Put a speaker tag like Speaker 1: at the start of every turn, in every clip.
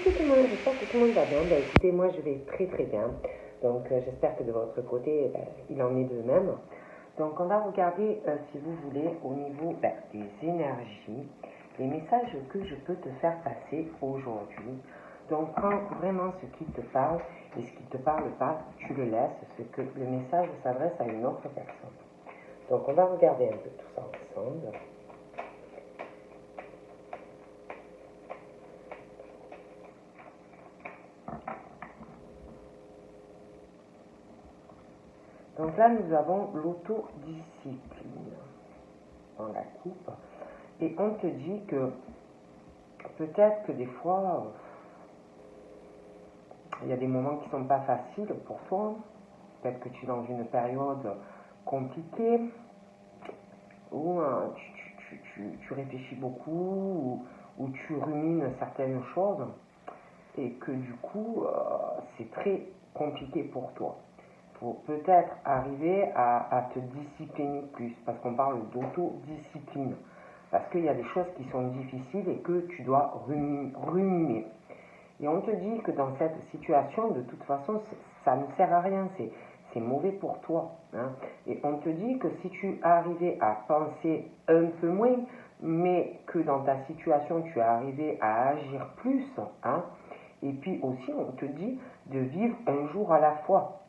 Speaker 1: Coucou tout le monde, j'espère que tout le monde va bien. Écoutez, moi je vais très très bien. Donc j'espère que de votre côté, il en est de même. Donc on va regarder, si vous voulez, au niveau des énergies, les messages que je peux te faire passer aujourd'hui. Donc prends vraiment ce qui te parle et ce qui ne te parle pas, tu le laisses, ce que le message s'adresse à une autre personne. Donc on va regarder un peu tout ça ensemble. Donc là, nous avons l'autodiscipline dans la coupe. Et on te dit que peut-être que des fois, il y a des moments qui ne sont pas faciles pour toi. Peut-être que tu es dans une période compliquée où tu réfléchis beaucoup, où tu rumines certaines choses et que du coup, c'est très compliqué pour toi. Pour peut-être arriver à te discipliner plus, parce qu'on parle d'autodiscipline, parce qu'il y a des choses qui sont difficiles et que tu dois ruminer. Et on te dit que dans cette situation, de toute façon, ça ne sert à rien, c'est mauvais pour toi. Hein. Et on te dit que si tu arrivais à penser un peu moins, mais que dans ta situation, tu es arrivé à agir plus, hein, et puis aussi, on te dit de vivre un jour à la fois.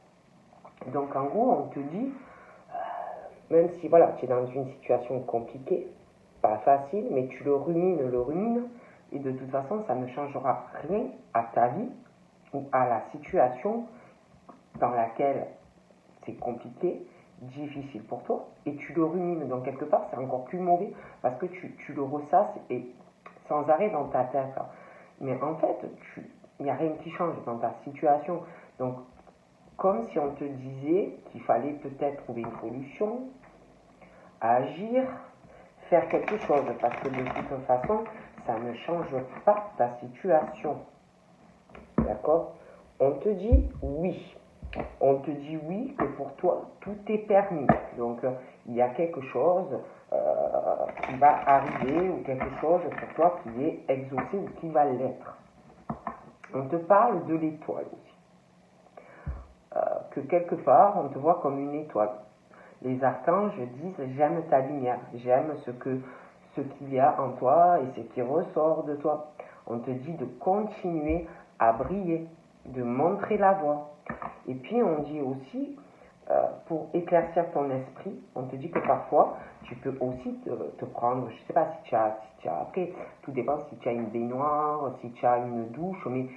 Speaker 1: Donc en gros, on te dit, même si voilà, tu es dans une situation compliquée, pas facile, mais tu le rumines, et de toute façon, ça ne changera rien à ta vie ou à la situation dans laquelle c'est compliqué, difficile pour toi, et tu le rumines. Donc quelque part, c'est encore plus mauvais parce que tu le ressasses et sans arrêt dans ta tête. Mais en fait, il n'y a rien qui change dans ta situation. Donc comme si on te disait qu'il fallait peut-être trouver une solution, agir, faire quelque chose, parce que de toute façon, ça ne change pas ta situation. D'accord? On te dit oui. On te dit oui que pour toi, tout est permis. Donc, il y a quelque chose qui va arriver ou quelque chose pour toi qui est exaucé ou qui va l'être. On te parle de l'étoile aussi. Que quelque part, on te voit comme une étoile. Les archanges disent j'aime ta lumière, j'aime ce qu'il y a en toi et ce qui ressort de toi. On te dit de continuer à briller, de montrer la voie. Et puis on dit aussi, pour éclaircir ton esprit, on te dit que parfois tu peux aussi te prendre, je ne sais pas si tu as, après, tout dépend si tu as une baignoire, si tu as une douche, mais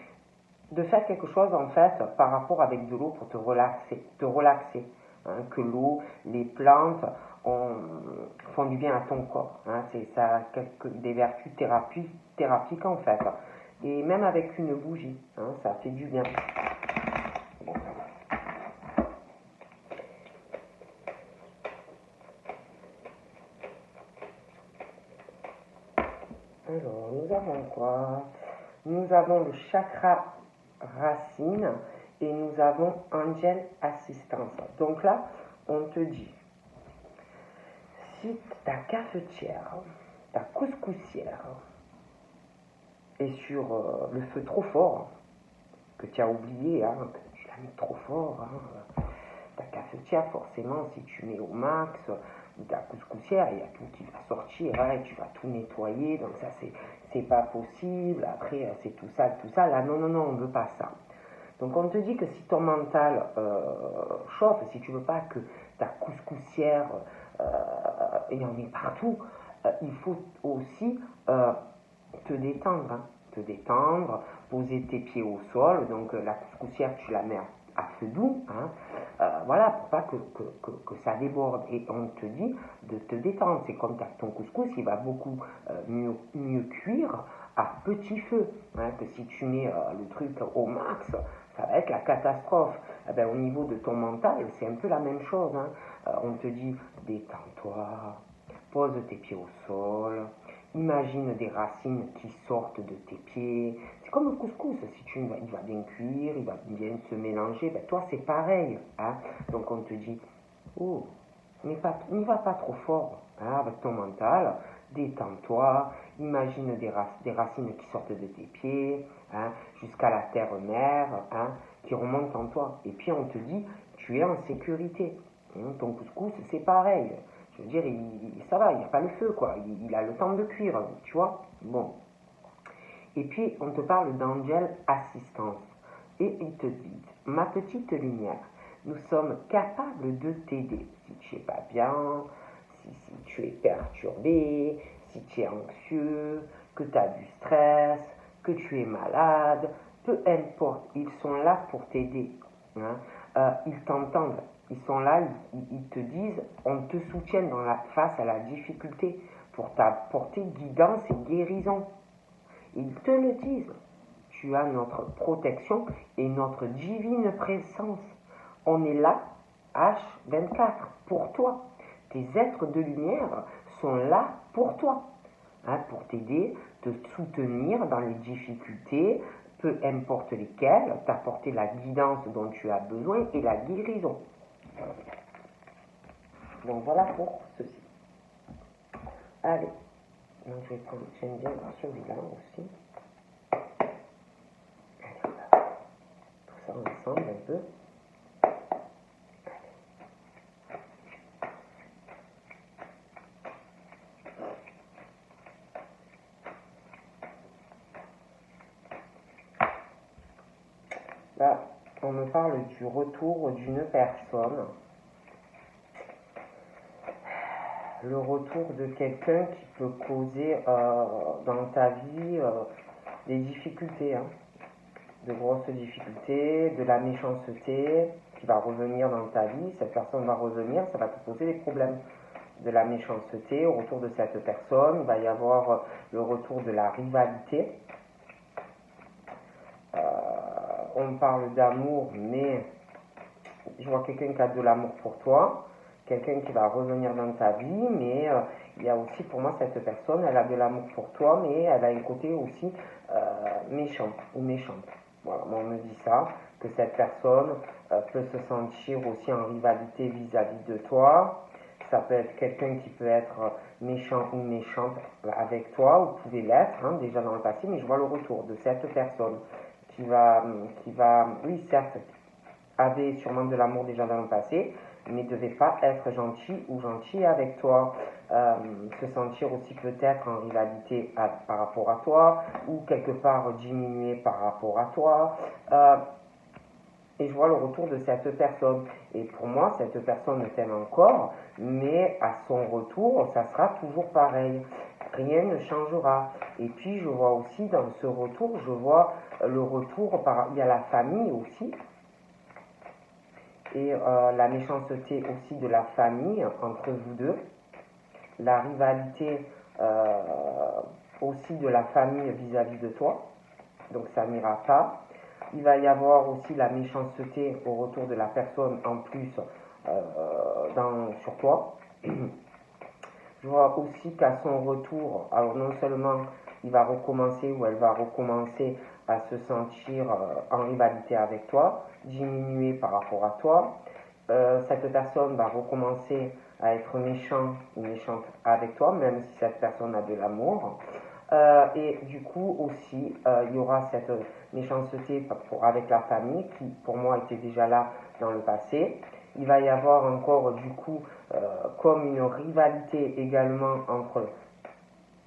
Speaker 1: de faire quelque chose en fait par rapport avec de l'eau pour te relaxer. Hein, que l'eau, les plantes font du bien à ton corps. Hein, ça a des vertus thérapeutiques en fait. Et même avec une bougie, hein, ça fait du bien. Bon. Alors, nous avons quoi? Nous avons le chakra racine et nous avons Angel Assistance. Donc là, on te dit, si ta cafetière, ta couscoussière est sur le feu trop fort, que tu as oublié, hein, que tu l'as mis trop fort, hein, ta cafetière, forcément, si tu mets au max, ta couscoussière, il y a tout qui va sortir, hein, et tu vas tout nettoyer, donc ça, c'est pas possible, après, c'est tout ça, là, non, on ne veut pas ça. Donc on te dit que si ton mental chauffe, si tu veux pas que ta couscoussière, il y en ait partout, il faut aussi te détendre, hein, poser tes pieds au sol, donc la couscoussière tu la mets à feu doux, hein, voilà, pour pas que ça déborde. Et on te dit de te détendre, c'est comme ton couscous, il va beaucoup mieux cuire à petit feu, hein, que si tu mets le truc au max, ça va être la catastrophe. Eh ben, au niveau de ton mental, c'est un peu la même chose. Hein. On te dit, détends-toi, pose tes pieds au sol, imagine des racines qui sortent de tes pieds. C'est comme le couscous, si il va bien cuire, il va bien se mélanger, ben toi c'est pareil. Hein. Donc on te dit, oh, n'y va pas trop fort hein, avec ton mental, détends-toi, imagine des racines qui sortent de tes pieds, hein, jusqu'à la terre-mère, hein, qui remonte en toi. Et puis on te dit, tu es en sécurité. Ton couscous, c'est pareil. Je veux dire, ça va, il n'y a pas le feu, quoi. Il a le temps de cuire, tu vois. Bon. Et puis, on te parle d'angel assistance. Et ils te disent, ma petite lumière, nous sommes capables de t'aider. Si tu n'es pas bien, si tu es perturbé, si tu es anxieux, que tu as du stress, que tu es malade, peu importe, ils sont là pour t'aider. Hein. Ils t'entendent, ils sont là, ils te disent, on te soutient face à la difficulté pour t'apporter guidance et guérison. Ils te le disent. Tu as notre protection et notre divine présence. On est là, H24, pour toi. Tes êtres de lumière sont là pour toi, hein, pour t'aider, te soutenir dans les difficultés, peu importe lesquelles, t'apporter la guidance dont tu as besoin et la guérison. Donc voilà pour ceci. Allez, donc j'aime bien celui-là aussi. Tout ça ensemble un peu. Là, on me parle du retour d'une personne. Le retour de quelqu'un qui peut causer dans ta vie des difficultés, hein, de grosses difficultés, de la méchanceté qui va revenir dans ta vie. Cette personne va revenir, ça va te poser des problèmes. De la méchanceté, au retour de cette personne, il va y avoir le retour de la rivalité. On parle d'amour, mais je vois quelqu'un qui a de l'amour pour toi, quelqu'un qui va revenir dans ta vie, mais il y a aussi pour moi cette personne, elle a de l'amour pour toi, mais elle a un côté aussi méchant ou méchante. Voilà, moi on me dit ça, que cette personne peut se sentir aussi en rivalité vis-à-vis de toi. Ça peut être quelqu'un qui peut être méchant ou méchante avec toi, ou pouvait l'être hein, déjà dans le passé, mais je vois le retour de cette personne qui va, oui certes, avait sûrement de l'amour déjà dans le passé, mais ne devait pas être gentil ou gentil avec toi, se sentir aussi peut-être en rivalité par rapport à toi, ou quelque part diminué par rapport à toi. Et je vois le retour de cette personne. Et pour moi, cette personne t'aime encore, mais à son retour, ça sera toujours pareil. Rien ne changera. Et puis, je vois aussi dans ce retour, je vois le retour il y a la famille aussi. Et la méchanceté aussi de la famille entre vous deux. La rivalité aussi de la famille vis-à-vis de toi. Donc, ça n'ira pas. Il va y avoir aussi la méchanceté au retour de la personne en plus sur toi. Je vois aussi qu'à son retour, alors non seulement il va recommencer ou elle va recommencer à se sentir en rivalité avec toi, diminuer par rapport à toi. Cette personne va recommencer à être méchant ou méchante avec toi, même si cette personne a de l'amour. Et du coup aussi, il y aura cette méchanceté avec la famille qui, pour moi, était déjà là dans le passé. Il va y avoir encore, du coup, comme une rivalité également entre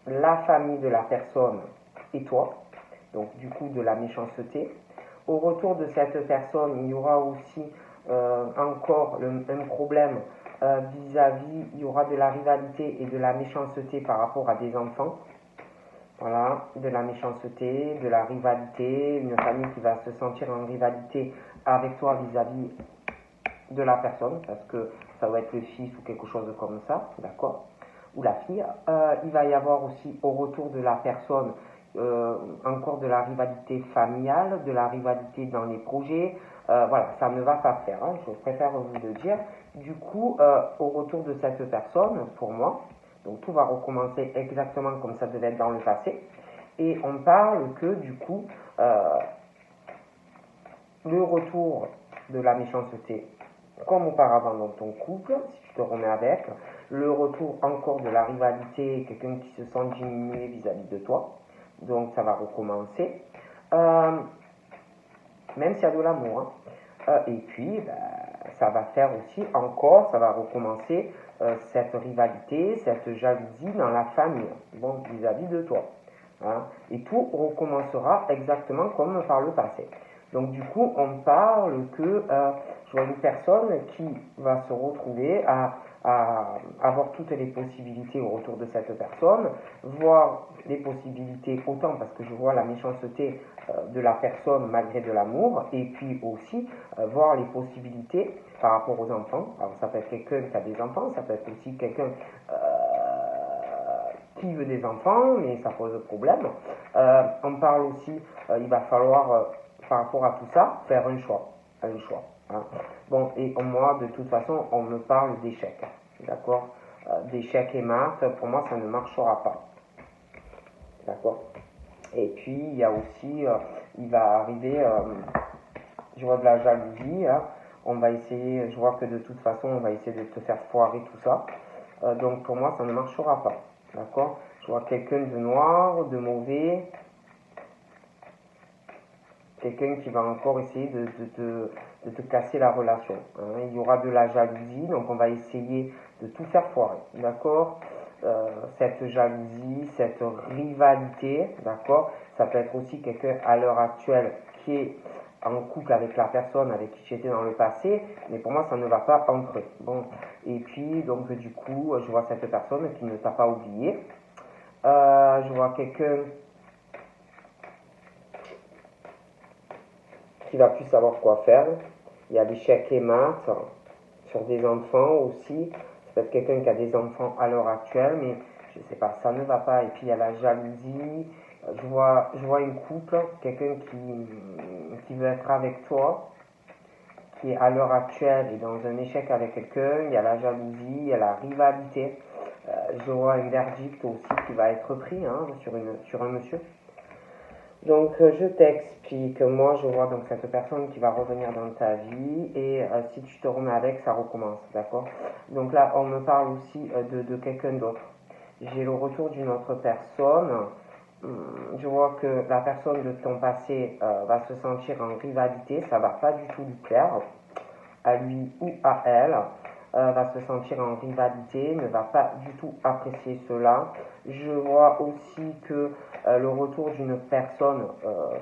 Speaker 1: la famille de la personne et toi. Donc, du coup, de la méchanceté. Au retour de cette personne, il y aura aussi encore un problème vis-à-vis, il y aura de la rivalité et de la méchanceté par rapport à des enfants. Voilà, de la méchanceté, de la rivalité, une famille qui va se sentir en rivalité avec toi vis-à-vis de la personne, parce que ça va être le fils ou quelque chose comme ça, d'accord, ou la fille. Il va y avoir aussi au retour de la personne encore de la rivalité familiale, de la rivalité dans les projets. Voilà, ça ne va pas faire, hein, je préfère vous le dire. Du coup, au retour de cette personne, pour moi, donc tout va recommencer exactement comme ça devait être dans le passé. Et on parle que du coup, le retour de la méchanceté, comme auparavant dans ton couple, si tu te remets avec, le retour encore de la rivalité, quelqu'un qui se sent diminué vis-à-vis de toi, donc ça va recommencer. même s'il y a de l'amour. Hein. Et puis, ça va faire aussi encore, ça va recommencer cette rivalité, cette jalousie dans la famille, bon, vis-à-vis de toi. Hein. Et tout recommencera exactement comme par le passé. Donc du coup, on parle que je vois une personne qui va se retrouver à avoir toutes les possibilités autour de cette personne, voir les possibilités autant parce que je vois la méchanceté de la personne malgré de l'amour, et puis aussi voir les possibilités par rapport aux enfants. Alors ça peut être quelqu'un qui a des enfants, ça peut être aussi quelqu'un qui veut des enfants, mais ça pose problème. On parle aussi, il va falloir, par rapport à tout ça, faire un choix. Hein. Bon, et moi, de toute façon, on me parle d'échecs. D'accord, d'échecs et maths, pour moi, ça ne marchera pas. D'accord. Et puis, il y a aussi, il va arriver, je vois de la jalousie. Hein. On va essayer, je vois que de toute façon, on va essayer de te faire foirer tout ça. Donc, pour moi, ça ne marchera pas. D'accord? Je vois quelqu'un de noir, de mauvais, quelqu'un qui va encore essayer de te casser la relation. Hein. Il y aura de la jalousie, donc on va essayer de tout faire foirer. D'accord? Cette jalousie, cette rivalité, d'accord? Ça peut être aussi quelqu'un à l'heure actuelle qui est en couple avec la personne avec qui j'étais dans le passé, mais pour moi ça ne va pas entrer. Bon, et puis donc du coup, je vois cette personne qui ne t'a pas oublié. Je vois quelqu'un qui va plus savoir quoi faire. Il y a l'échec et maths sur des enfants aussi. Ça peut être quelqu'un qui a des enfants à l'heure actuelle, mais je sais pas, ça ne va pas. Et puis il y a la jalousie. Je vois une couple, quelqu'un qui veut être avec toi, qui à l'heure actuelle est dans un échec avec quelqu'un. Il y a la jalousie, il y a la rivalité. Je vois un verdict aussi qui va être pris hein, sur un monsieur. Donc je t'explique, moi je vois donc cette personne qui va revenir dans ta vie et si tu te remets avec, ça recommence, d'accord? Donc là on me parle aussi de quelqu'un d'autre. J'ai le retour d'une autre personne. Je vois que la personne de ton passé va se sentir en rivalité, ça va pas du tout lui plaire, à lui ou à elle. Va se sentir en rivalité, ne va pas du tout apprécier cela. Je vois aussi que le retour d'une personne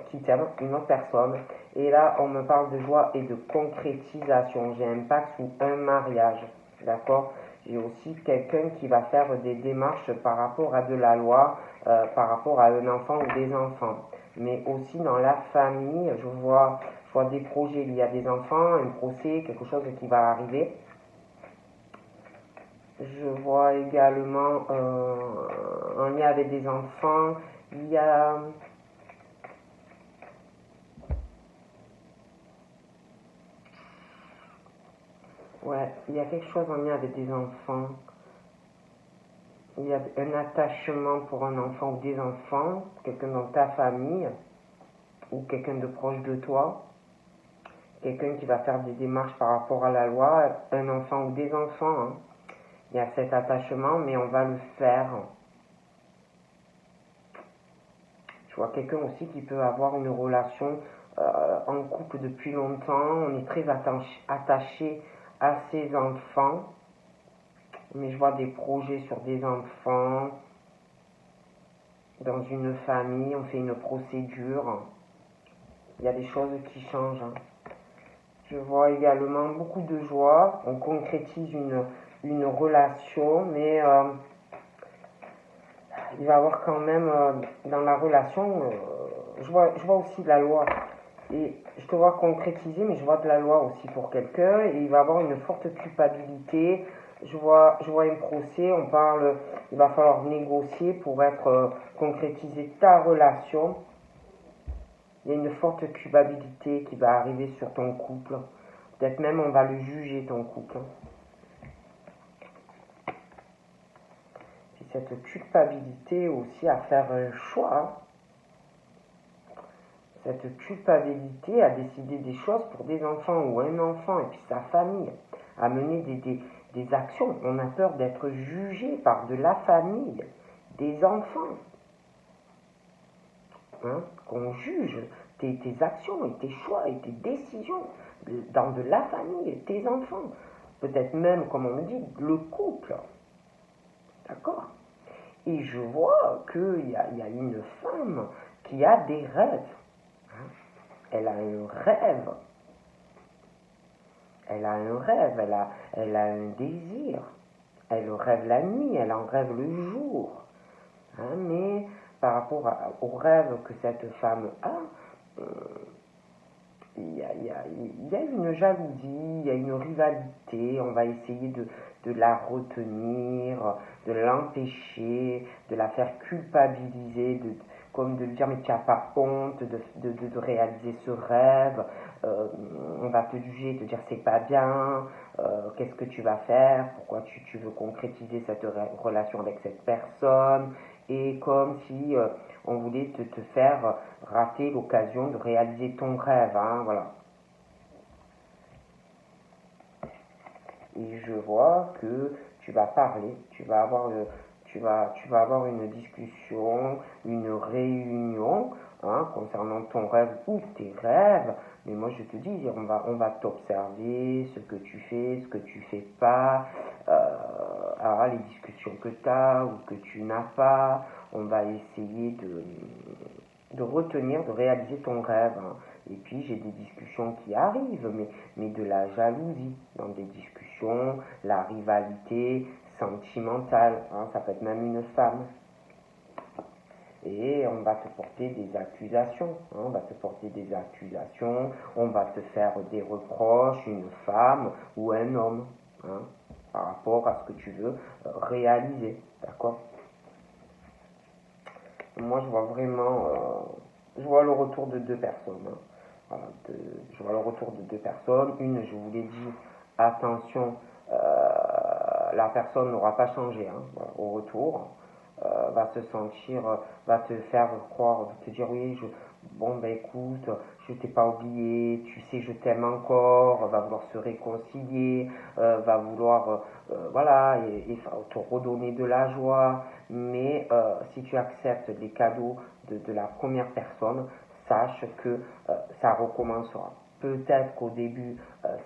Speaker 1: qui t'aime, une autre personne, et là on me parle de joie et de concrétisation. J'ai un pacte ou un mariage, d'accord? J'ai aussi quelqu'un qui va faire des démarches par rapport à de la loi, par rapport à un enfant ou des enfants. Mais aussi dans la famille, je vois des projets liés à des enfants, un procès, quelque chose qui va arriver. Je vois également en lien avec des enfants, il y a quelque chose en lien avec des enfants. Il y a un attachement pour un enfant ou des enfants, quelqu'un dans ta famille ou quelqu'un de proche de toi. Quelqu'un qui va faire des démarches par rapport à la loi, un enfant ou des enfants. Hein. Il y a cet attachement, mais on va le faire. Je vois quelqu'un aussi qui peut avoir une relation en couple depuis longtemps. On est très attaché à ses enfants. Mais je vois des projets sur des enfants. Dans une famille, on fait une procédure. Il y a des choses qui changent. Hein. Je vois également beaucoup de joie. On concrétise une relation, mais il va y avoir quand même dans la relation, je vois aussi la loi. Et je te vois concrétiser, mais je vois de la loi aussi pour quelqu'un. Et il va y avoir une forte culpabilité. Je vois un procès, on parle, il va falloir négocier pour être concrétiser ta relation. Il y a une forte culpabilité qui va arriver sur ton couple. Peut-être même on va le juger, ton couple. Puis cette culpabilité aussi à faire un choix. Cette culpabilité à décider des choses pour des enfants ou un enfant et puis sa famille. À mener des actions. On a peur d'être jugé par de la famille, des enfants. Hein, qu'on juge. tes actions et tes choix et tes décisions dans de la famille, tes enfants, peut-être même, comme on me dit, le couple. D'accord? Et je vois qu'il y a une femme qui a des rêves. Hein. Elle a un rêve. Elle a un rêve, elle a un désir. Elle rêve la nuit, elle en rêve le jour. Hein, mais par rapport au rêve que cette femme a, il y a une jalousie, il y a une rivalité, on va essayer de la retenir, de l'empêcher, de la faire culpabiliser, comme de lui dire mais tu n'as pas honte de réaliser ce rêve, on va te juger, te dire c'est pas bien, qu'est-ce que tu vas faire, pourquoi tu veux concrétiser cette relation avec cette personne, et comme si on voulait te faire rater l'occasion de réaliser ton rêve, hein, voilà. Et je vois que tu vas parler, tu vas avoir une discussion, une réunion concernant ton rêve ou tes rêves. Mais moi je te dis, on va t'observer, ce que tu fais, ce que tu fais pas, les discussions que tu as ou que tu n'as pas. On va essayer de retenir, de réaliser ton rêve. Hein. Et puis j'ai des discussions qui arrivent, mais de la jalousie dans des discussions, la rivalité sentimentale, hein, ça peut être même une femme. Et on va te porter des accusations, hein, on va te porter des accusations, on va te faire des reproches, une femme ou un homme, hein, par rapport à ce que tu veux réaliser, d'accord? Moi je vois vraiment, je vois le retour de deux personnes, hein. Voilà, je vois le retour de deux personnes. Une, je vous l'ai dit, attention, la personne n'aura pas changé, hein, voilà, au retour. Va se sentir, va te faire croire, va te dire oui, bon ben écoute, je t'ai pas oublié, tu sais je t'aime encore, va vouloir se réconcilier, va vouloir voilà, et te redonner de la joie, mais si tu acceptes les cadeaux de la première personne, sache que ça recommencera. Peut-être qu'au début,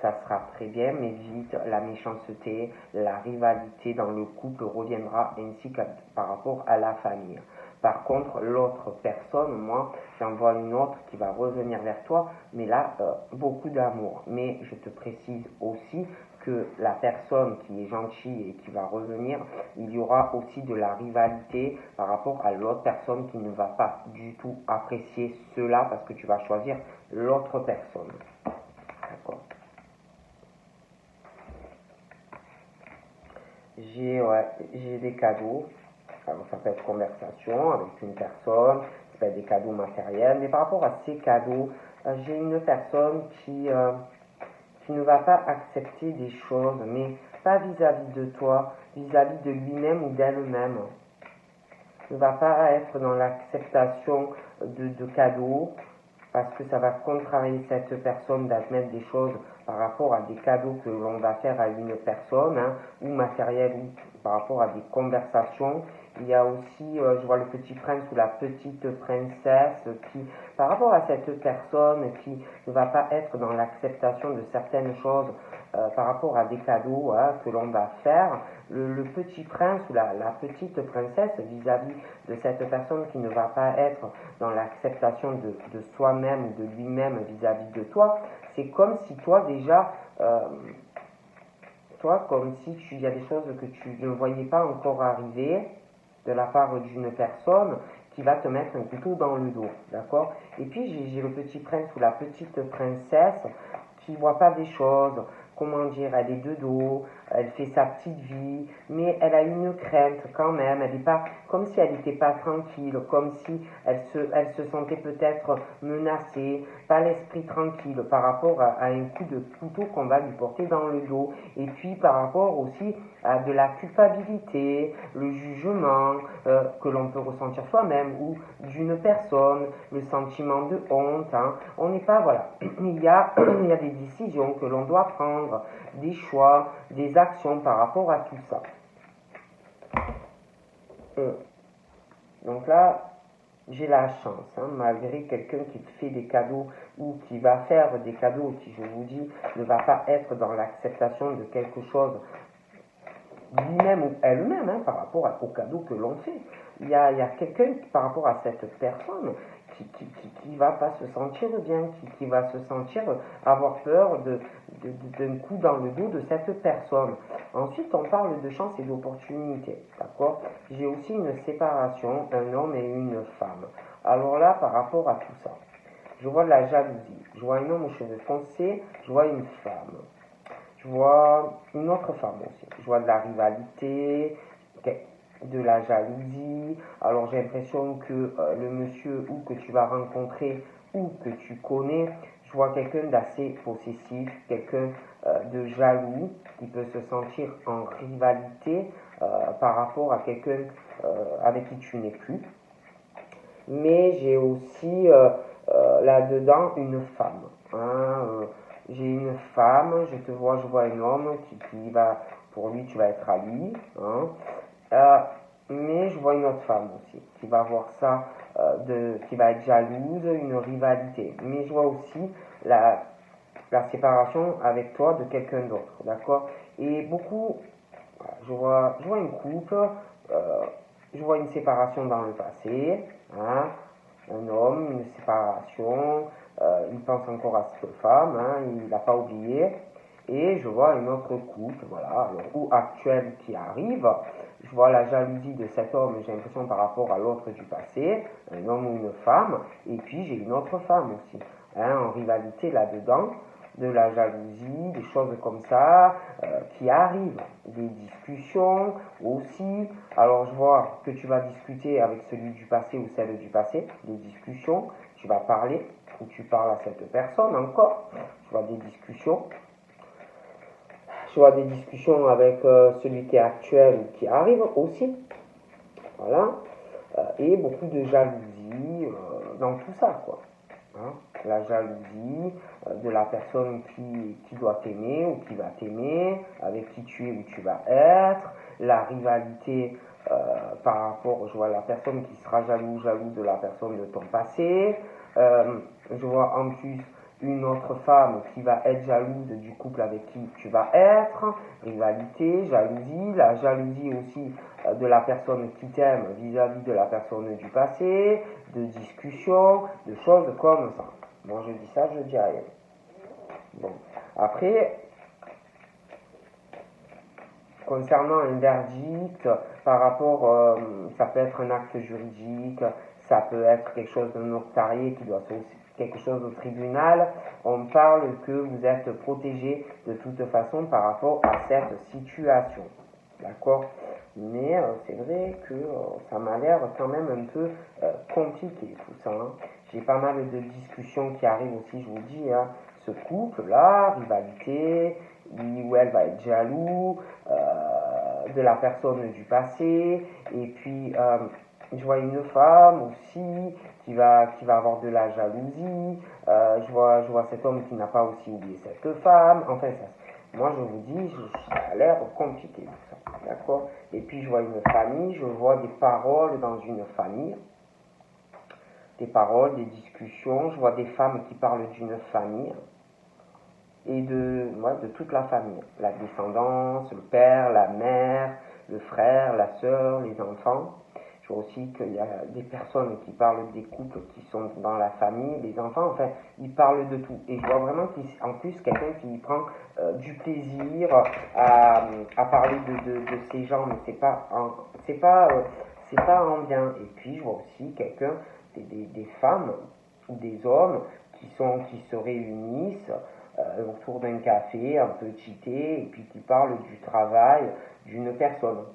Speaker 1: ça sera très bien, mais vite, la méchanceté, la rivalité dans le couple reviendra, ainsi que par rapport à la famille. Par contre, l'autre personne, moi, j'en vois une autre qui va revenir vers toi, mais là, beaucoup d'amour. Mais je te précise aussi que la personne qui est gentille et qui va revenir, il y aura aussi de la rivalité par rapport à l'autre personne qui ne va pas du tout apprécier cela parce que tu vas choisir l'autre personne. D'accord. J'ai des cadeaux. Alors, ça peut être conversation avec une personne, ça peut être des cadeaux matériels, mais par rapport à ces cadeaux, j'ai une personne qui ne va pas accepter des choses, mais pas vis-à-vis de toi, vis-à-vis de lui-même ou d'elle-même. Ne va pas être dans l'acceptation de cadeaux, parce que ça va contrarier cette personne d'admettre des choses par rapport à des cadeaux que l'on va faire à une personne, hein, ou matériel, ou par rapport à des conversations. Il y a aussi, je vois le petit prince ou la petite princesse qui, par rapport à cette personne qui ne va pas être dans l'acceptation de certaines choses par rapport à des cadeaux que l'on va faire, le petit prince ou la petite princesse vis-à-vis de cette personne qui ne va pas être dans l'acceptation de soi-même ou de lui-même vis-à-vis de toi, c'est comme si toi déjà, comme si il y a des choses que tu ne voyais pas encore arriver de la part d'une personne qui va te mettre un couteau dans le dos, d'accord? Et puis j'ai le petit prince ou la petite princesse qui ne voit pas des choses, comment dire, elle est de dos, elle fait sa petite vie, mais elle a une crainte quand même, elle n'est pas, comme si elle n'était pas tranquille, comme si elle se sentait peut-être menacée, pas l'esprit tranquille par rapport à un coup de couteau qu'on va lui porter dans le dos, et puis par rapport aussi à de la culpabilité, le jugement que l'on peut ressentir soi-même, ou d'une personne, le sentiment de honte, hein. On n'est pas, voilà, il y a des décisions que l'on doit prendre, des choix, des actions par rapport à tout ça. Donc là, j'ai la chance, hein, malgré quelqu'un qui te fait des cadeaux ou qui va faire des cadeaux, qui, je vous dis, ne va pas être dans l'acceptation de quelque chose lui-même ou elle-même, hein, par rapport au cadeau que l'on fait. Il y a quelqu'un par rapport à cette personne qui va pas se sentir bien, qui va se sentir avoir peur d'un coup dans le dos de cette personne. Ensuite, on parle de chance et d'opportunité, d'accord? J'ai aussi une séparation, un homme et une femme. Alors là, par rapport à tout ça, je vois de la jalousie, je vois un homme aux cheveux foncés, je vois une femme. Je vois une autre femme aussi. Je vois de la rivalité, de la jalousie. Alors j'ai l'impression que le monsieur ou que tu vas rencontrer ou que tu connais, je vois quelqu'un d'assez possessif, quelqu'un de jaloux qui peut se sentir en rivalité par rapport à quelqu'un avec qui tu n'es plus. Mais j'ai aussi là-dedans une femme. Hein, j'ai une femme, je vois un homme qui va, pour lui, tu vas être à lui. Hein, euh, mais je vois une autre femme aussi qui va voir ça, qui va être jalouse, une rivalité. Mais je vois aussi la séparation avec toi de quelqu'un d'autre, d'accord? Et beaucoup, je vois une couple, je vois une séparation dans le passé, hein, un homme, une séparation, il pense encore à cette femme, hein, il n'a pas oublié, et je vois une autre couple, voilà, alors, ou actuelle qui arrive, je vois la jalousie de cet homme, j'ai l'impression par rapport à l'autre du passé, un homme ou une femme, et puis j'ai une autre femme aussi, hein, en rivalité là-dedans, de la jalousie, des choses comme ça qui arrivent, des discussions aussi. Alors je vois que tu vas discuter avec celui du passé ou celle du passé, des discussions, tu vas parler ou tu parles à cette personne encore, je vois des discussions. Je vois des discussions avec celui qui est actuel ou qui arrive aussi. Voilà. Et beaucoup de jalousie dans tout ça, quoi. Hein, la jalousie de la personne qui doit t'aimer ou qui va t'aimer, avec qui tu es ou tu vas être, la rivalité par rapport, je vois la personne qui sera jaloux de la personne de ton passé, je vois en plus une autre femme qui va être jalouse du couple avec qui tu vas être, rivalité, jalousie, la jalousie aussi de la personne qui t'aime vis-à-vis de la personne du passé, de discussions, de choses comme ça. Moi je dis ça, je dis rien. Bon. Après, concernant un verdict, par rapport, ça peut être un acte juridique, ça peut être quelque chose de notarié qui doit se quelque chose au tribunal, on parle que vous êtes protégé de toute façon par rapport à cette situation. D'accord? Mais c'est vrai que ça m'a l'air quand même un peu compliqué tout ça. Hein. J'ai pas mal de discussions qui arrivent aussi, je vous dis, hein. Ce couple-là, rivalité, lui ou elle va être jaloux de la personne du passé, et puis je vois une femme aussi qui va avoir de la jalousie, je vois cet homme qui n'a pas aussi oublié cette femme, enfin ça, moi je vous dis, ça a l'air compliqué tout ça, d'accord? Et puis je vois une famille, je vois des paroles dans une famille, des paroles, des discussions, je vois des femmes qui parlent d'une famille, et de toute la famille, la descendance, le père, la mère, le frère, la sœur, les enfants. Je vois aussi qu'il y a des personnes qui parlent des couples qui sont dans la famille, les enfants, enfin, ils parlent de tout. Et je vois vraiment qu'en plus, quelqu'un qui prend du plaisir à parler de ces gens, mais c'est pas en bien. Et puis, je vois aussi quelqu'un, des femmes ou des hommes qui se réunissent autour d'un café, un petit thé, et puis qui parlent du travail d'une personne.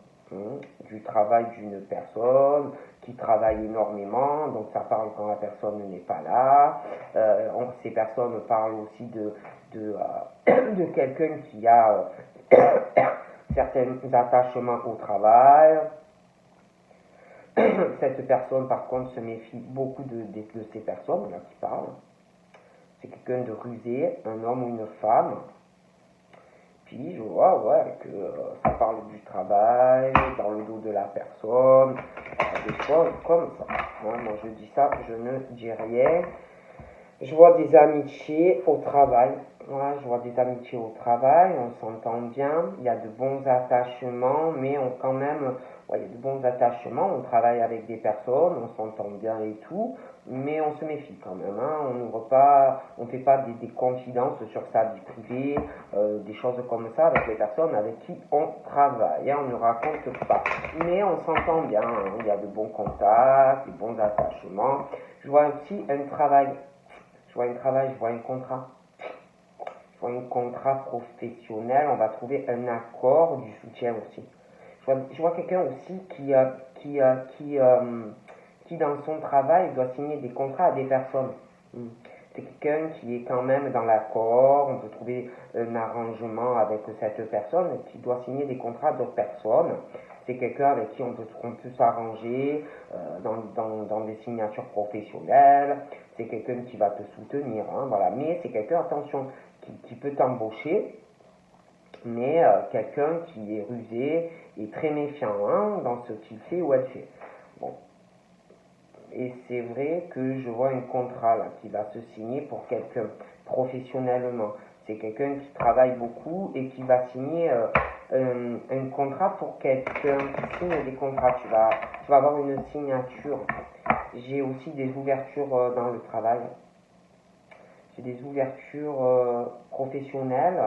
Speaker 1: Du travail d'une personne qui travaille énormément, donc ça parle quand la personne n'est pas là. Ces personnes parlent aussi de quelqu'un qui a certains attachements au travail. Cette personne, par contre, se méfie beaucoup de ces personnes là qui parlent. C'est quelqu'un de rusé, un homme ou une femme. Puis je vois ouais, que ça parle du travail, dans le dos de la personne, des choses comme ça. Ouais, moi je dis ça, je ne dis rien. Je vois des amitiés au travail. Ouais, je vois des amitiés au travail, on s'entend bien, il y a de bons attachements, mais on quand même, ouais, il y a de bons attachements, on travaille avec des personnes, on s'entend bien et tout, mais on se méfie quand même, hein, on n'ouvre pas, on fait pas des confidences sur sa vie privée, des choses comme ça avec les personnes avec qui on travaille, hein, on ne raconte pas, mais on s'entend bien, hein, il y a de bons contacts, de bons attachements. Je vois aussi un travail, je vois un contrat. Pour un contrat professionnel, on va trouver un accord, du soutien aussi. Je vois quelqu'un aussi qui, qui, dans son travail, doit signer des contrats à des personnes. C'est quelqu'un qui est quand même dans l'accord, on peut trouver un arrangement avec cette personne qui doit signer des contrats d'autres personnes. C'est quelqu'un avec qui on peut s'arranger dans des signatures professionnelles. C'est quelqu'un qui va te soutenir, hein, voilà. Mais c'est quelqu'un, attention, qui peut t'embaucher, mais quelqu'un qui est rusé et très méfiant, hein, dans ce qu'il fait ou elle fait. Bon. Et c'est vrai que je vois un contrat là qui va se signer pour quelqu'un professionnellement. C'est quelqu'un qui travaille beaucoup et qui va signer un contrat pour quelqu'un qui signe des contrats. Tu vas avoir une signature. J'ai aussi des ouvertures dans le travail. J'ai des ouvertures professionnelles.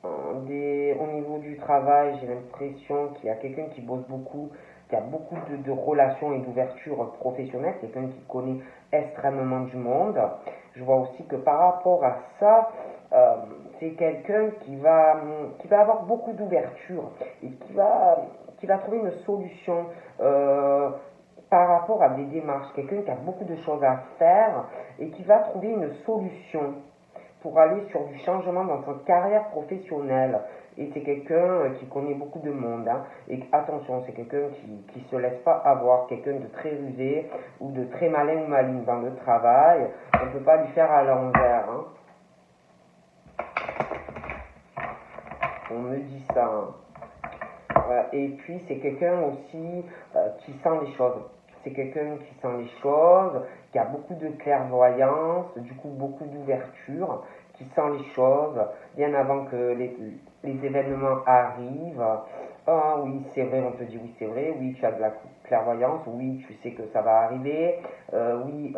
Speaker 1: Au niveau du travail, j'ai l'impression qu'il y a quelqu'un qui bosse beaucoup, qui a beaucoup de relations et d'ouverture professionnelle, quelqu'un qui connaît extrêmement du monde. Je vois aussi que par rapport à ça, c'est quelqu'un qui va avoir beaucoup d'ouverture et qui va trouver une solution par rapport à des démarches. Quelqu'un qui a beaucoup de choses à faire et qui va trouver une solution pour aller sur du changement dans sa carrière professionnelle. Et c'est quelqu'un qui connaît beaucoup de monde. Hein. Et attention, c'est quelqu'un qui se laisse pas avoir, quelqu'un de très rusé ou de très malin ou maligne dans le travail. On ne peut pas lui faire à l'envers. Hein. On me dit ça. Hein. Et puis c'est quelqu'un aussi qui sent les choses. C'est quelqu'un qui sent les choses, qui a beaucoup de clairvoyance, du coup beaucoup d'ouverture, qui sent les choses bien avant que les événements arrivent. Ah oui, c'est vrai, on te dit oui, c'est vrai, oui, tu as de la clairvoyance, oui, tu sais que ça va arriver, oui,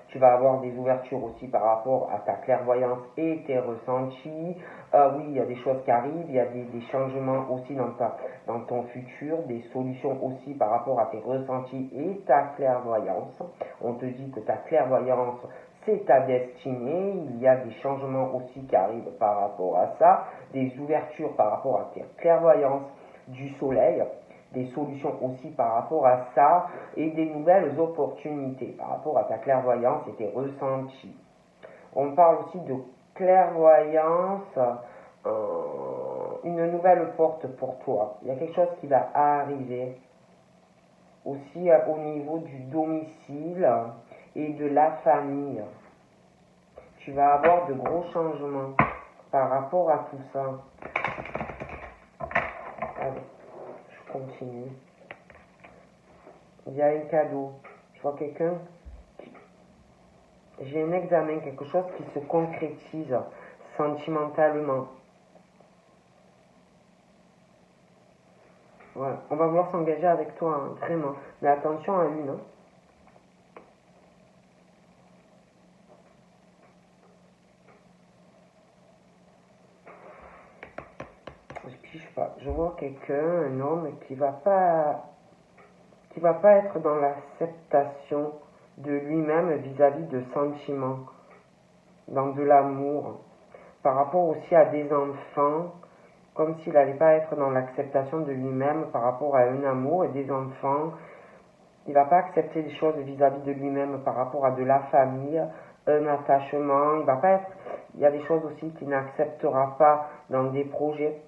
Speaker 1: tu vas avoir des ouvertures aussi par rapport à ta clairvoyance et tes ressentis. Oui, il y a des choses qui arrivent, il y a des changements aussi dans ton futur, des solutions aussi par rapport à tes ressentis et ta clairvoyance. On te dit que ta clairvoyance, c'est ta destinée, il y a des changements aussi qui arrivent par rapport à ça, des ouvertures par rapport à tes clairvoyances du soleil, des solutions aussi par rapport à ça et des nouvelles opportunités par rapport à ta clairvoyance et tes ressentis. On parle aussi de clairvoyance, une nouvelle porte pour toi. Il y a quelque chose qui va arriver aussi au niveau du domicile et de la famille. Tu vas avoir de gros changements par rapport à tout ça. Allez, je continue. Il y a un cadeau. Je vois quelqu'un. J'ai un examen, quelque chose qui se concrétise sentimentalement. Ouais, on va vouloir s'engager avec toi, hein, vraiment. Mais attention à une. Hein. Je pige pas. Je vois quelqu'un, un homme qui va pas être dans l'acceptation de lui-même vis-à-vis de sentiments, dans de l'amour, par rapport aussi à des enfants, comme s'il n'allait pas être dans l'acceptation de lui-même par rapport à un amour et des enfants. Il ne va pas accepter des choses vis-à-vis de lui-même par rapport à de la famille, un attachement. Il y a des choses aussi qu'il n'acceptera pas dans des projets,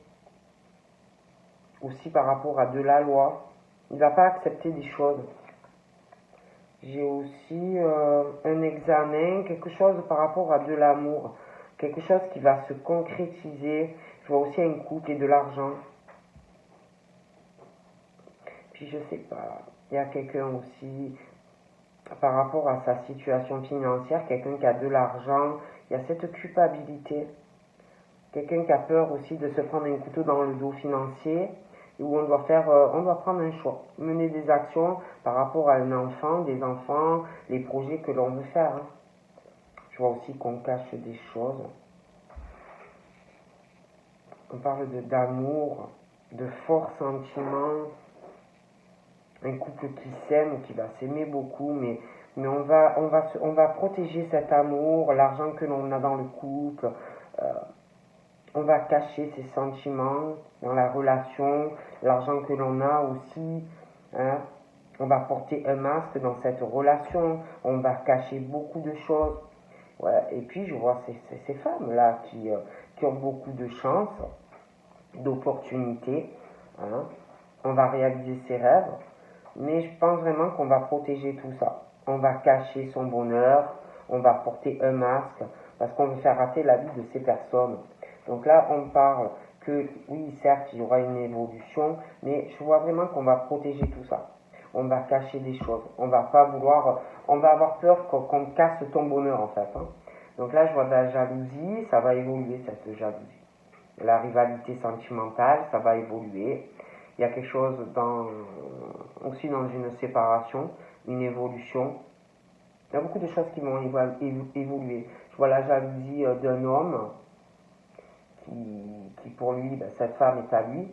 Speaker 1: aussi par rapport à de la loi. Il ne va pas accepter des choses. J'ai aussi un examen, quelque chose par rapport à de l'amour, quelque chose qui va se concrétiser. Je vois aussi un couple et de l'argent. Puis je sais pas, il y a quelqu'un aussi par rapport à sa situation financière, quelqu'un qui a de l'argent, il y a cette culpabilité. Quelqu'un qui a peur aussi de se prendre un couteau dans le dos financier, où on doit prendre un choix, mener des actions par rapport à un enfant, des enfants, les projets que l'on veut faire. Je vois aussi qu'on cache des choses. On parle d'amour, de forts sentiments, un couple qui s'aime, qui va s'aimer beaucoup, mais on va protéger cet amour, l'argent que l'on a dans le couple. On va cacher ses sentiments dans la relation, l'argent que l'on a aussi. Hein. On va porter un masque dans cette relation. On va cacher beaucoup de choses. Ouais. Et puis je vois ces femmes-là qui ont beaucoup de chance, d'opportunités. Hein. On va réaliser ses rêves. Mais je pense vraiment qu'on va protéger tout ça. On va cacher son bonheur. On va porter un masque parce qu'on veut faire rater la vie de ces personnes. Donc là, on parle que, oui, certes, il y aura une évolution, mais je vois vraiment qu'on va protéger tout ça. On va cacher des choses. On va pas vouloir, on va avoir peur qu'on casse ton bonheur, en fait. Hein. Donc là, je vois de la jalousie, ça va évoluer, cette jalousie. La rivalité sentimentale, ça va évoluer. Il y a quelque chose aussi dans une séparation, une évolution. Il y a beaucoup de choses qui vont évoluer. Je vois la jalousie d'un homme qui pour lui, cette femme est à lui.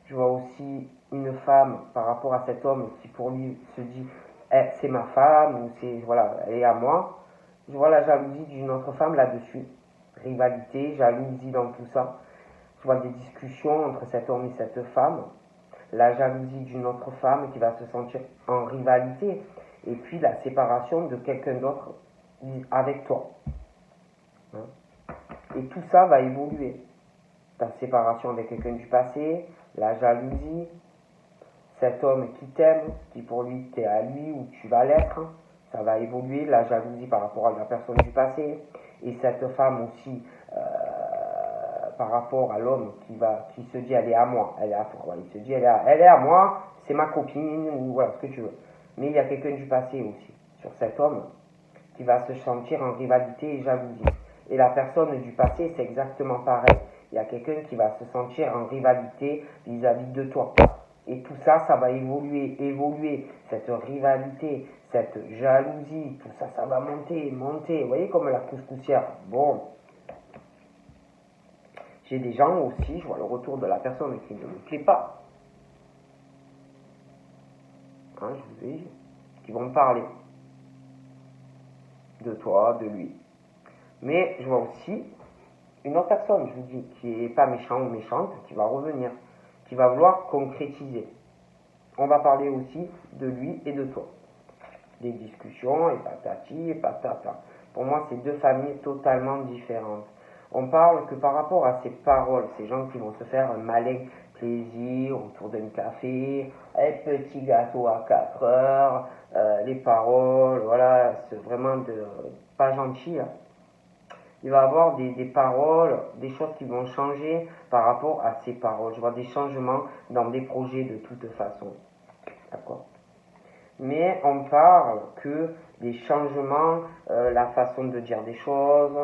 Speaker 1: Je vois aussi une femme par rapport à cet homme qui pour lui se dit c'est ma femme ou voilà, elle est à moi. Je vois la jalousie d'une autre femme là-dessus. Rivalité, jalousie dans tout ça. Je vois des discussions entre cet homme et cette femme. La jalousie d'une autre femme qui va se sentir en rivalité. Et puis la séparation de quelqu'un d'autre avec toi. Hein. Et tout ça va évoluer. Ta séparation avec quelqu'un du passé, la jalousie, cet homme qui t'aime, qui pour lui t'es à lui ou tu vas l'être, ça va évoluer, la jalousie par rapport à la personne du passé, et cette femme aussi par rapport à l'homme qui se dit elle est à moi, elle est à toi, il se dit elle est à moi, c'est ma copine, ou voilà ce que tu veux. Mais il y a quelqu'un du passé aussi, sur cet homme, qui va se sentir en rivalité et jalousie. Et la personne du passé, c'est exactement pareil. Il y a quelqu'un qui va se sentir en rivalité vis-à-vis de toi. Et tout ça, ça va évoluer. Cette rivalité, cette jalousie, tout ça, ça va monter. Vous voyez comme la couscoussière. Bon. J'ai des gens aussi, je vois le retour de la personne qui ne me plaît pas. Hein, je vous ai dit, qui vont me parler de toi, de lui. Mais je vois aussi une autre personne, je vous dis, qui n'est pas méchant ou méchante, qui va revenir, qui va vouloir concrétiser. On va parler aussi de lui et de toi. Des discussions, et patati, et patata. Pour moi, c'est deux familles totalement différentes. On parle que par rapport à ces paroles, ces gens qui vont se faire un malin plaisir autour d'un café, un petit gâteau à 4 heures, les paroles, voilà, c'est vraiment pas gentil. Hein. Il va y avoir des paroles, des choses qui vont changer par rapport à ces paroles. Je vois des changements dans des projets de toute façon. D'accord. Mais on parle que des changements, la façon de dire des choses,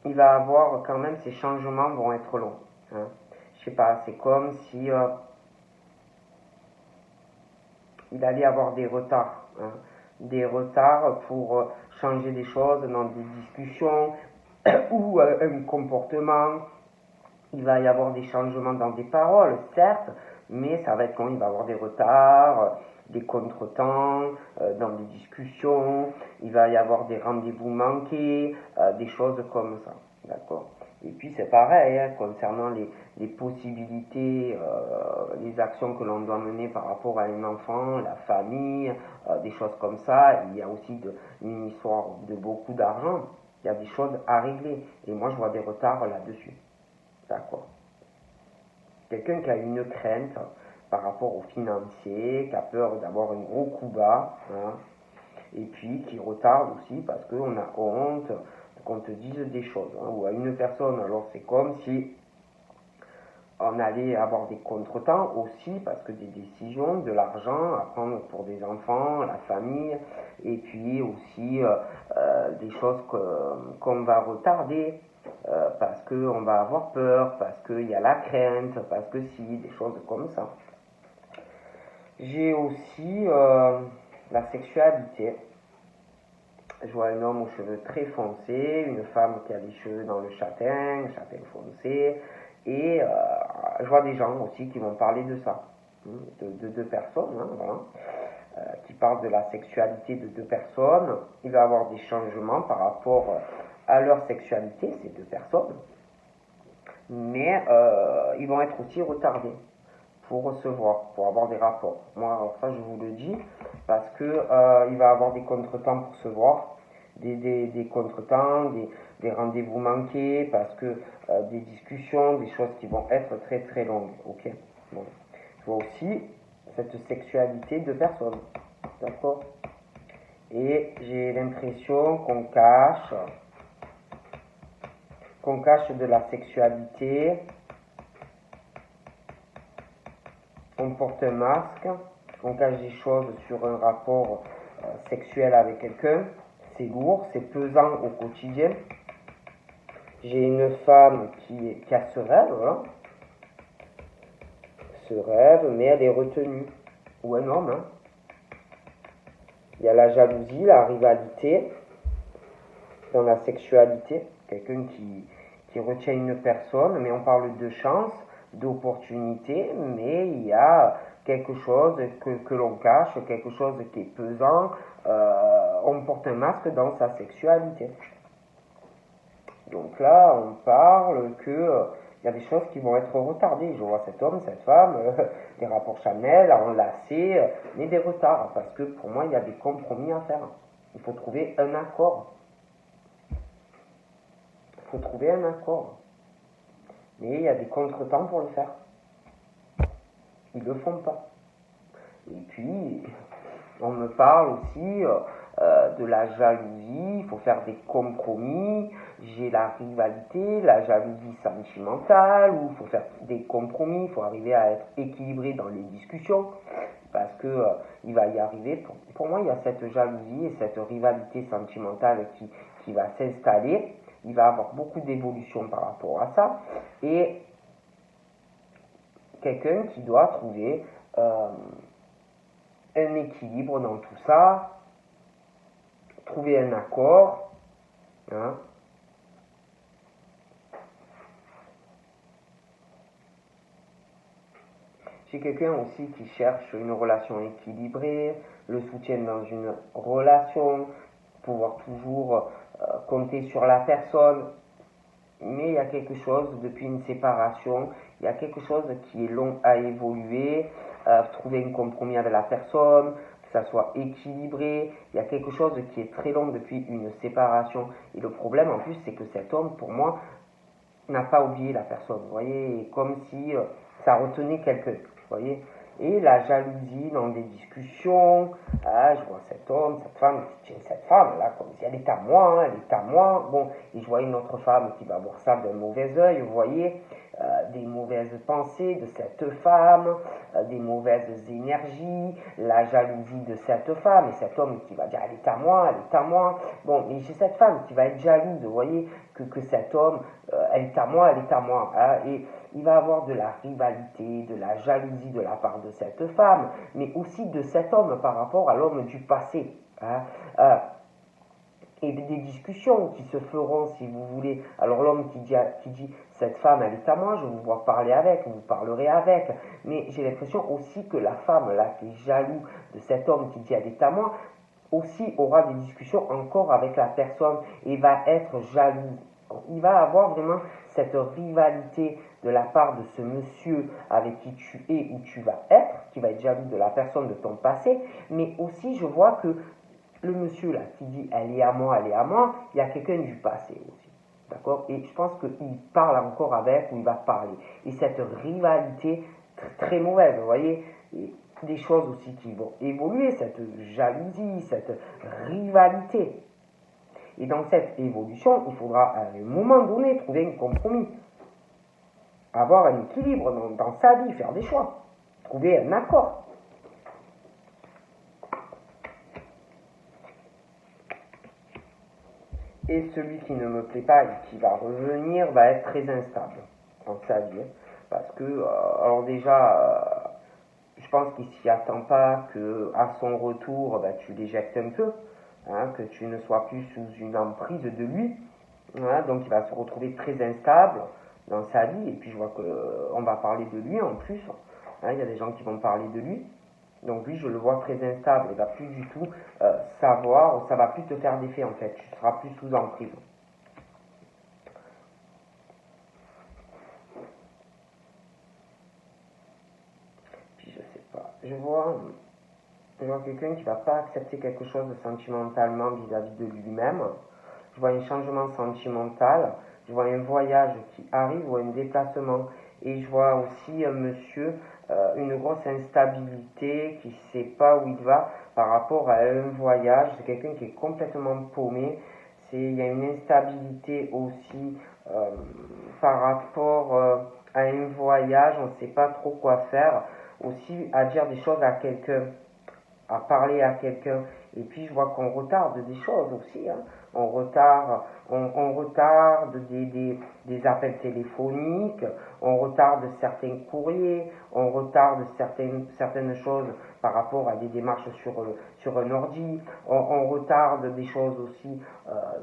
Speaker 1: il va y avoir quand même, ces changements vont être longs. Hein. Je sais pas, c'est comme si il allait y avoir des retards. Hein. Des retards pour changer des choses dans des discussions ou un comportement. Il va y avoir des changements dans des paroles, certes, mais ça va être quand il va y avoir des retards, des contretemps, dans des discussions, il va y avoir des rendez-vous manqués, des choses comme ça. D'accord. Et puis c'est pareil, hein, concernant les possibilités, les actions que l'on doit mener par rapport à un enfant, la famille, des choses comme ça. Il y a aussi une histoire de beaucoup d'argent. Il y a des choses à régler. Et moi, je vois des retards là-dessus. D'accord. Quelqu'un qui a une crainte par rapport aux financiers, qui a peur d'avoir un gros coup bas, hein, et puis qui retarde aussi parce qu'on a honte qu'on te dise des choses. Hein, ou à une personne, alors c'est comme si on allait avoir des contretemps aussi parce que des décisions, de l'argent à prendre pour des enfants, la famille, et puis aussi des choses qu'on va retarder parce qu'on va avoir peur, parce qu'il y a la crainte, parce que si, des choses comme ça. J'ai aussi la sexualité. Je vois un homme aux cheveux très foncés, une femme qui a les cheveux dans le châtain foncé, et je vois des gens aussi qui vont parler de ça, de deux personnes, voilà, qui parlent de la sexualité de deux personnes. Il va y avoir des changements par rapport à leur sexualité, ces deux personnes, mais ils vont être aussi retardés pour recevoir, pour avoir des rapports. Moi, alors ça, je vous le dis, parce que il va y avoir des contretemps pour se voir, des contretemps, des rendez-vous manqués, parce que des discussions, des choses qui vont être très très longues. Ok. Bon. Je vois aussi cette sexualité de personnes, d'accord. Et j'ai l'impression qu'on cache de la sexualité. On porte un masque, on cache des choses sur un rapport sexuel avec quelqu'un, c'est lourd, c'est pesant au quotidien. J'ai une femme qui a ce rêve, voilà. Ce rêve, mais elle est retenue. Ou un homme, hein. Il y a la jalousie, la rivalité dans la sexualité. Quelqu'un qui retient une personne, mais on parle de chance, d'opportunité, mais il y a quelque chose que l'on cache, quelque chose qui est pesant. On porte un masque dans sa sexualité. Donc là, on parle que il y a des choses qui vont être retardées. Je vois cet homme, cette femme, des rapports Chanel, enlacés, mais des retards, parce que pour moi, il y a des compromis à faire. Il faut trouver un accord. Il faut trouver un accord. Mais il y a des contretemps pour le faire. Ils ne le font pas. Et puis, on me parle aussi de la jalousie, il faut faire des compromis, j'ai la rivalité, la jalousie sentimentale, où il faut faire des compromis, il faut arriver à être équilibré dans les discussions, parce que il va y arriver, pour moi il y a cette jalousie et cette rivalité sentimentale qui va s'installer, il va y avoir beaucoup d'évolution par rapport à ça, et quelqu'un qui doit trouver un équilibre dans tout ça, trouver un accord, hein. J'ai quelqu'un aussi qui cherche une relation équilibrée, le soutien dans une relation, pouvoir toujours compter sur la personne, mais il y a quelque chose depuis une séparation, il y a quelque chose qui est long à évoluer, trouver un compromis avec la personne, que ça soit équilibré, il y a quelque chose qui est très long depuis une séparation. Et le problème en plus, c'est que cet homme, pour moi, n'a pas oublié la personne, vous voyez, comme si ça retenait quelqu'un, vous voyez. Et la jalousie dans des discussions, ah, je vois cet homme, cette femme, cette femme là, comme si elle est à moi, hein, elle est à moi. Bon, et je vois une autre femme qui va voir ça d'un mauvais œil, vous voyez, des mauvaises pensées de cette femme, des mauvaises énergies, la jalousie de cette femme, et cet homme qui va dire elle est à moi, elle est à moi. Bon, mais j'ai cette femme qui va être jalouse, vous voyez, que cet homme, elle est à moi, elle est à moi. Hein, et il va avoir de la rivalité, de la jalousie de la part de cette femme, mais aussi de cet homme par rapport à l'homme du passé. Hein, et des discussions qui se feront, si vous voulez. Alors l'homme qui dit cette femme, elle est à moi, je vous vois parler avec, vous parlerez avec. Mais j'ai l'impression aussi que la femme, là, qui est jaloux de cet homme qui dit elle est à moi, aussi aura des discussions encore avec la personne et va être jaloux. Il va avoir vraiment cette rivalité de la part de ce monsieur avec qui tu es ou tu vas être, qui va être jaloux de la personne de ton passé, mais aussi je vois que le monsieur là qui dit elle est à moi, il y a quelqu'un du passé aussi. D'accord. Et je pense qu'il parle encore avec ou il va parler. Et cette rivalité très mauvaise, vous voyez, et des choses aussi qui vont évoluer, cette jalousie, cette rivalité. Et dans cette évolution, il faudra à un moment donné trouver un compromis. avoir un équilibre dans sa vie, faire des choix, trouver un accord. Et celui qui ne me plaît pas et qui va revenir va être très instable dans sa vie. Parce que, alors déjà, je pense qu'il s'y attend pas que à son retour, tu l'éjectes un peu, hein, que tu ne sois plus sous une emprise de lui. Hein, donc il va se retrouver très instable dans sa vie. Et puis je vois qu'on va parler de lui en plus. Hein, il y a des gens qui vont parler de lui. Donc lui, je le vois très instable. Il va plus du tout savoir, ça va plus te faire d'effet en fait. Tu seras plus sous emprise. Puis je sais pas. Je vois quelqu'un qui va pas accepter quelque chose de sentimentalement vis-à-vis de lui-même. Je vois un changement sentimental. Je vois un voyage qui arrive ou un déplacement. Et je vois aussi un monsieur, une grosse instabilité, qui ne sait pas où il va par rapport à un voyage. C'est quelqu'un qui est complètement paumé. Il y a une instabilité aussi par rapport à un voyage. On ne sait pas trop quoi faire. Aussi à dire des choses à quelqu'un, à parler à quelqu'un. Et puis je vois qu'on retarde des choses aussi. Hein. On retarde des appels téléphoniques, on retarde certains courriers, on retarde certaines choses par rapport à des démarches sur un ordi, on retarde des choses aussi,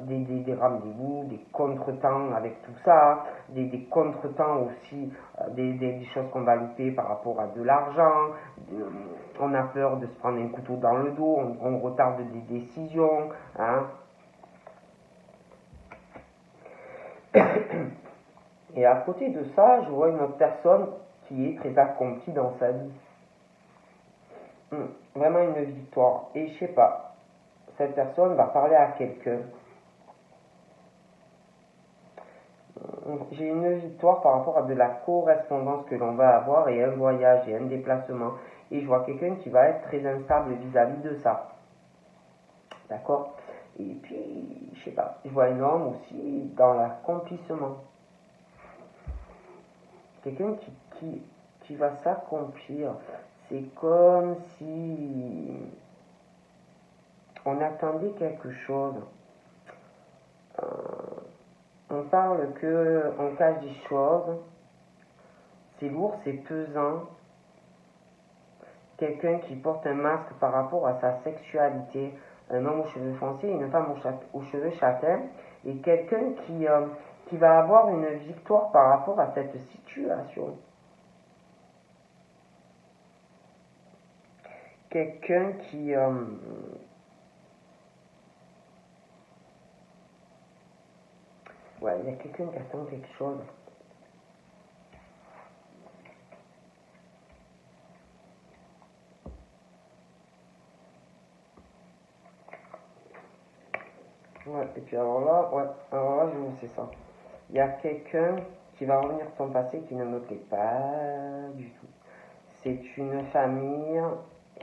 Speaker 1: des rendez-vous, des contretemps avec tout ça, des contretemps aussi, des choses qu'on va louper par rapport à de l'argent, on a peur de se prendre un couteau dans le dos, on retarde des décisions, hein. Et à côté de ça, je vois une autre personne qui est très accomplie dans sa vie. Vraiment une victoire. Et je sais pas, cette personne va parler à quelqu'un. J'ai une victoire par rapport à de la correspondance que l'on va avoir et un voyage et un déplacement. Et je vois quelqu'un qui va être très instable vis-à-vis de ça. D'accord? Et puis, je sais pas, je vois un homme aussi dans l'accomplissement. Quelqu'un qui va s'accomplir. C'est comme si on attendait quelque chose. On parle que on cache des choses. C'est lourd, c'est pesant. Quelqu'un qui porte un masque par rapport à sa sexualité. Un homme aux cheveux foncés et une femme aux cheveux châtains. Et quelqu'un qui va avoir une victoire par rapport à cette situation. Quelqu'un qui... ouais, il y a quelqu'un qui attend quelque chose. Ouais, et puis alors là, je vous sais ça. Il y a quelqu'un qui va revenir sur son passé qui ne me plaît pas du tout. C'est une famille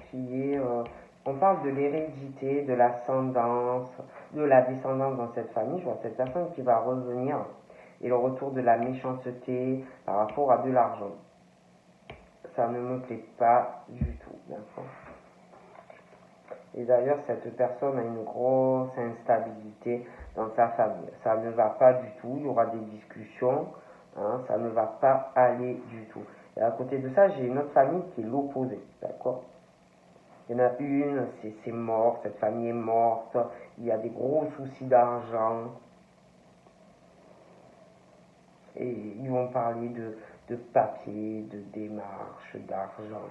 Speaker 1: qui est... on parle de l'hérédité, de l'ascendance, de la descendance dans cette famille. Je vois cette personne qui va revenir et le retour de la méchanceté par rapport à de l'argent. Ça ne me plaît pas du tout, d'accord? Et d'ailleurs, cette personne a une grosse instabilité dans sa famille. Ça ne va pas du tout, il y aura des discussions, hein, ça ne va pas aller du tout. Et à côté de ça, j'ai une autre famille qui est l'opposé, d'accord? Il y en a une, c'est mort, cette famille est morte, il y a des gros soucis d'argent. Et ils vont parler de papier, de démarches, d'argent.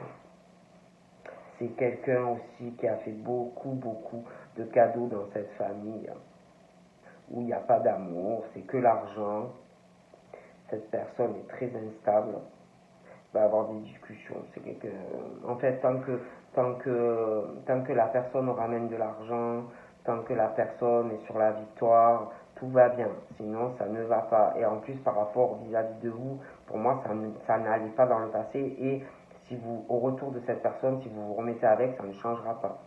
Speaker 1: C'est quelqu'un aussi qui a fait beaucoup de cadeaux dans cette famille, où il n'y a pas d'amour, c'est que l'argent. Cette personne est très instable, va avoir des discussions. C'est quelqu'un... En fait, tant que la personne ramène de l'argent, tant que la personne est sur la victoire, tout va bien. Sinon, ça ne va pas. Et en plus, par rapport vis-à-vis de vous, pour moi, ça n'allait pas dans le passé. Et si vous, au retour de cette personne, si vous vous remettez avec, ça ne changera pas.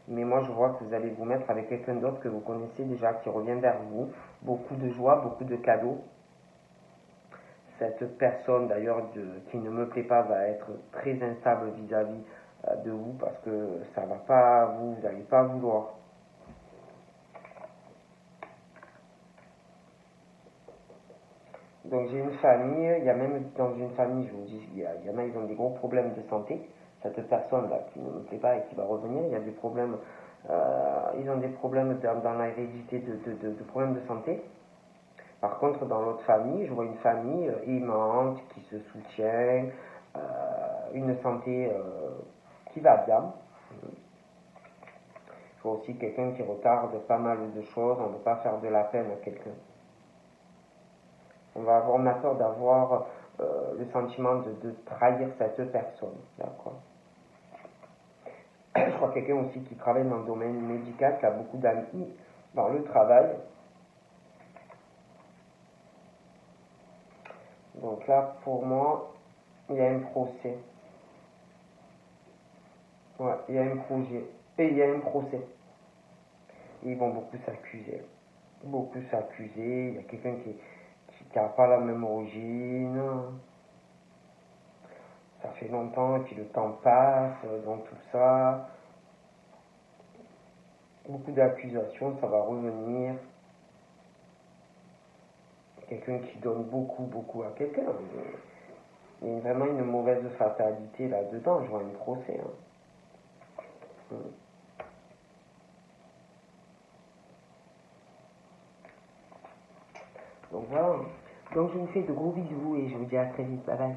Speaker 1: Mais moi, je vois que vous allez vous mettre avec quelqu'un d'autre que vous connaissez déjà, qui revient vers vous. Beaucoup de joie, beaucoup de cadeaux. Cette personne d'ailleurs qui ne me plaît pas va être très instable vis-à-vis de vous parce que ça va pas, vous n'allez pas vouloir. Donc j'ai une famille, il y a même dans une famille, je vous dis, il y en a, ils ont des gros problèmes de santé. Cette personne-là qui ne me plaît pas et qui va revenir, il y a des problèmes, ils ont des problèmes dans la hérédité de problèmes de santé. Par contre, dans l'autre famille, je vois une famille aimante, qui se soutient, une santé qui va bien. Je vois aussi quelqu'un qui retarde pas mal de choses, on ne veut pas faire de la peine à quelqu'un. On a peur d'avoir le sentiment de trahir cette personne. D'accord. Je crois quelqu'un aussi qui travaille dans le domaine médical, qui a beaucoup d'amis dans le travail. Donc là, pour moi, il y a un procès. Ouais, il y a un projet. Et il y a un procès. Ils vont beaucoup s'accuser. Beaucoup s'accuser. Il y a quelqu'un qui n'a pas la même origine. Ça fait longtemps, et puis le temps passe dans tout ça. Beaucoup d'accusations, ça va revenir. Quelqu'un qui donne beaucoup à quelqu'un. Il y a vraiment une mauvaise fatalité là-dedans. Je vois un procès. Hein. Donc voilà. Donc je vous fais de gros bisous et je vous dis à très vite. Bye bye.